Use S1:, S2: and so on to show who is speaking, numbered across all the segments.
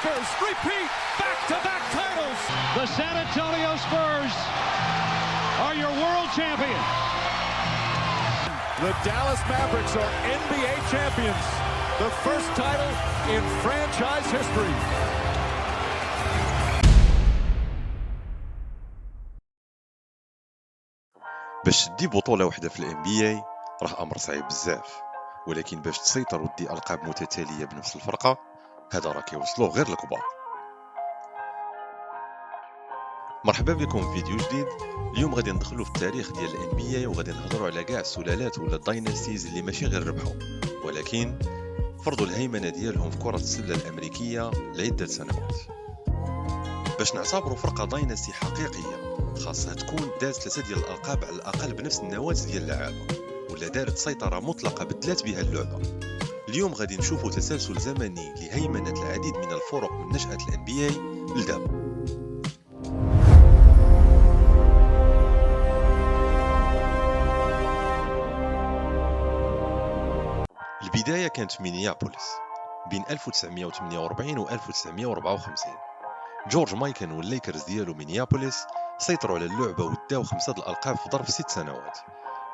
S1: Lakers repeat back-to-back titles.
S2: The San Antonio Spurs are your world champions.
S1: The Dallas Mavericks are NBA champions. The first title in franchise history.
S3: باش تدي بطولة واحدة في الام بي اي راه امر صعيب بزاف، ولكن باش تسيطر ودي القاب متتالية بنفس الفرقة هذا راه كيوصلوه غير الكبار. مرحبا بكم في فيديو جديد. اليوم غادي ندخلوا في التاريخ ديال الان بي اي وغادي نهضروا على كاع السلالات ولا الدايناستيز اللي ماشي غير ربحوا ولكن فرضوا الهيمنة ديالهم في كرة السلة الامريكية لعدة سنوات. باش نعتبروا فرقة دايناستي حقيقية خاصها تكون دازت 3 ديال الألقاب على الأقل بنفس النواة ديال اللعابة ولا دارت سيطرة مطلقة بدلات بها اللعبة. اليوم غادي نشوفوا تسلسل زمني لهيمنة العديد من الفرق من نشأة ال NBA لدابا. البداية كانت في مينيابوليس بين 1948 و 1954. جورج مايكن والليكرز ديالو مينيابوليس سيطروا على اللعبة وداو 5 الألقاب في ظرف 6 سنوات.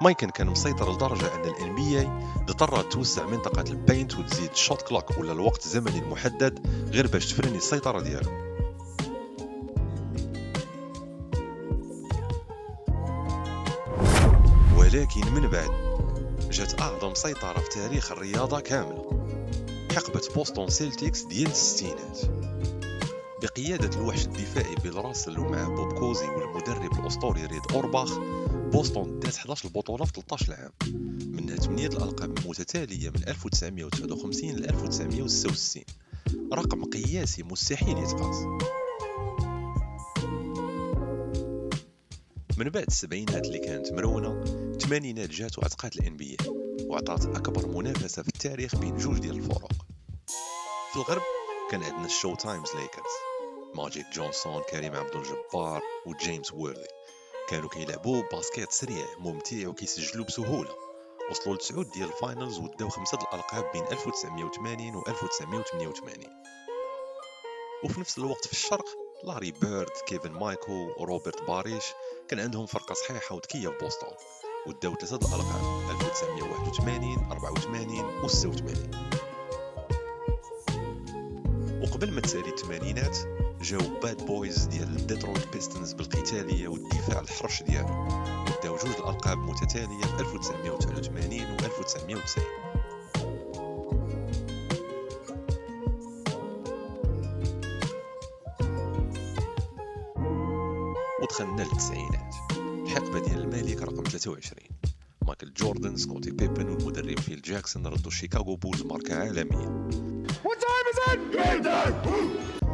S3: مايكن كان مسيطر لدرجة أن ال NBA اضطرت توسع منطقة البينت وتزيد الشوت كلوك ولا الوقت الزمني المحدد غير باش تفرني السيطرة ديالو. ولكن من بعد جات أعظم سيطرة في تاريخ الرياضة كاملة، حقبة بوسطن سيلتيكس ديال الستينات بقيادة الوحش الدفاعي بيل راسل ومع بوب كوزي والمدرب الأسطوري ريد أورباخ. بوسطن دات 11 بطولة في 13 عام، منها 8 الألقاب متتالية من 1959 ل 1966، رقم قياسي مستحيل يتقاس. من بعد السبعينات اللي كانت مرونة، الثمانينات جات وعتقات ال NBA وعطات أكبر منافسة في التاريخ بين جوج ديال الفرق. في الغرب كان عندنا الشو تايمز ليكرز، ماجيك جونسون، كريم عبد الجبار وجيمس وورلي، كانوا كيلعبوا باسكيت سريع ممتع وكيسجلوا بسهولة. وصلوا ل9 ديال الفاينلز وداو 5 الألقاب بين 1980 و 1988. وفي نفس الوقت في الشرق لاري بيرد، كيفن مايكل وروبرت باريش كان عندهم فرقة صحيحة وذكية في بوسطن وداو 3 الألقاب 1981 84 و 86. وقبل ما تسالي الثمانينات جاو باد بويز ديال ديترويت بيستنز بالقتالية والدفاع الحرش ديالو وداو 2 الألقاب متتالية في 1989 و 1990. ودخلنا للتسعينات، الحقبة ديال الملك رقم 23، مايكل جوردن، سكوتي بيبن والمدرب فيل جاكسون ردوا شيكاغو بولز ماركة عالمية.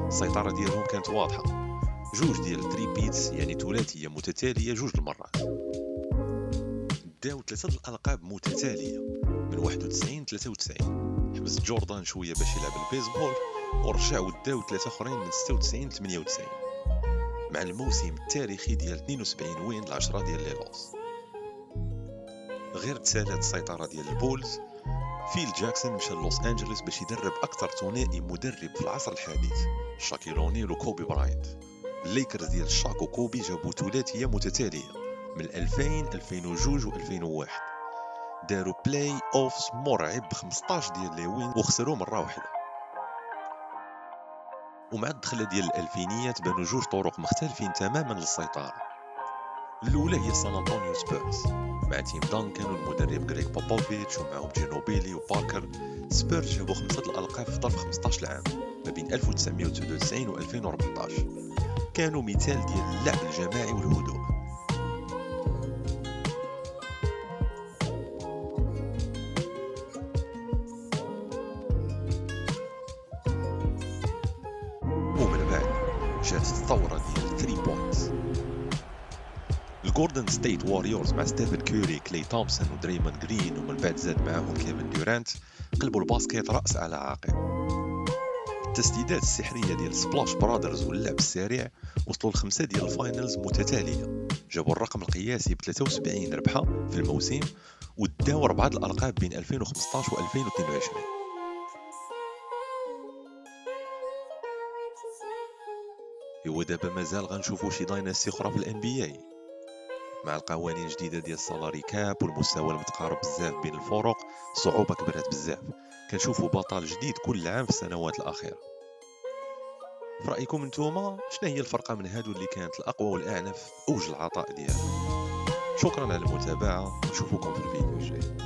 S3: السيطرة ديالهم كانت واضحة، 2 ديال 3 بيتس يعني ثلاثية متتالية 2 المرات. داو 3 الألقاب متتالية من 91 93. حبس جوردان شوية باش يلعب البيسبول ورجع وداو 3 أخرين من 96 98 مع الموسم التاريخي ديال 72 وين ل10 ديال ليلوس. غير تسالات السيطرة ديال البولز، فيل جاكسون مشى لوس أنجلوس باش يدرب أكثر ثنائي مدرب في العصر الحديث، شاكيل أونيل وكوبي براينت. الليكرز ديال شاك وكوبي جابوا ثلاثية متتالية من 2000 2002 و 2001. داروا بلاي أوفس مرعب ب 15 ديال لي وين وخسروا مرة واحدة. ومع الدخلة ديال الألفينيات بانوا 2 طرق مختلفين تماما للسيطرة. الأولى هي سان أنطونيو سبيرز مع تيم دانكن والمدرب غريغ بوبوفيتش ومعهم جينوبيلي وباركر. سبيرز جابوا 5 الألقاب في ظرف 15 عام ما بين 1999 و 2014. كانوا مثال ديال اللعب الجماعي والهدوء. ومن بعد جات الثورة ديال 3 بوينتس. الجوردن ستيت واريورز مع ستيفن كوري، كلي تومسون ودريمون جرين ومن بعد زاد معاهم كيفن دورانت قلبوا الباسكيت رأس على عقب. التسديدات السحرية ديال سبلاش برادرز واللعب السريع وصلوا ل5 ديال الفاينلز متتالية، جابوا الرقم القياسي ب 73 ربحة في الموسم وداو 4 الألقاب بين 2015 و 2022. هو دابا مازال غنشوفو شي دايناستي اخرى في الان بي اي مع القوانين الجديده ديال السالاري كاب والمستوى المتقارب بزاف بين الفرق. الصعوبه كبرت بزاف، كنشوفو بطل جديد كل عام في السنوات الاخيره. في رايكم نتوما شنو هي الفرقه من هادو اللي كانت الاقوى والاعنف اوج العطاء ديالها؟ شكرا على المتابعه ونشوفكم في الفيديو الجاي.